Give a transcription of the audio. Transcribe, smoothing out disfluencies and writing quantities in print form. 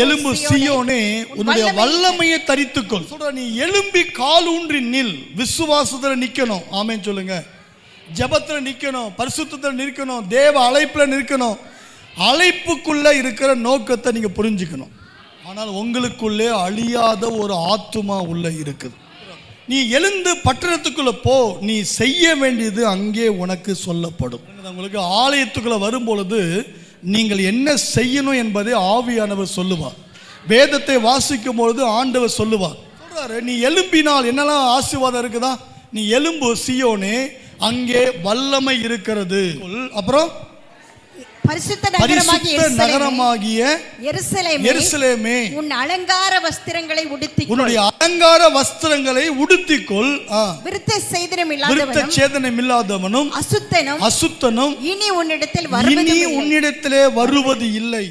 எலும்பு சீயோனே உன்னுடைய வல்லமையை தரித்துக்கொள். சொல்ற நீ எழும்பி கால் ஊன்றி நில். விசுவாசத்துல நிக்கணும். ஆமென் சொல்லுங்க. ஜெபத்துல நிக்கணும், பரிசுத்தத்துல நிற்கணும், தேவ அழைப்புல நிற்கணும். அழைப்புக்குள்ள இருக்கிற நோக்கத்தை நீங்க புரிஞ்சுக்கணும். ஆனால் உங்களுக்குள்ளே அழியாத ஒரு ஆத்துமா உள்ள இருக்குது. நீ எழுந்து பட்டணத்துக்குள்ள போ, நீ செய்ய வேண்டியது அங்கே உனக்கு சொல்லப்படும். உங்களுக்கு ஆலயத்துக்குள்ள வரும்பொழுது நீங்கள் என்ன செய்யணும் என்பதை ஆவியானவர் சொல்லுவார். வேதத்தை வாசிக்கும் பொழுது ஆண்டவர் சொல்லுவார். சொல்றாரு, நீ எழும்பினால் என்னெல்லாம் ஆசீர்வாதம் இருக்குதா? நீ எழும்பு சீயோனே, அங்கே வல்லமை இருக்கிறது. அப்புறம் பரிசுத்த நகரமாகிய எருசலேமே, உன் அலங்கார வஸ்திரங்களை உடுத்திக்கொள். உன்னுடைய அலங்கார வஸ்திரங்களை உடுத்திக்கொள். விருத்த சேதனம் இல்லாதவனும் அசுத்தனும் இனி உன்னிடத்திலே வருவது இல்லை.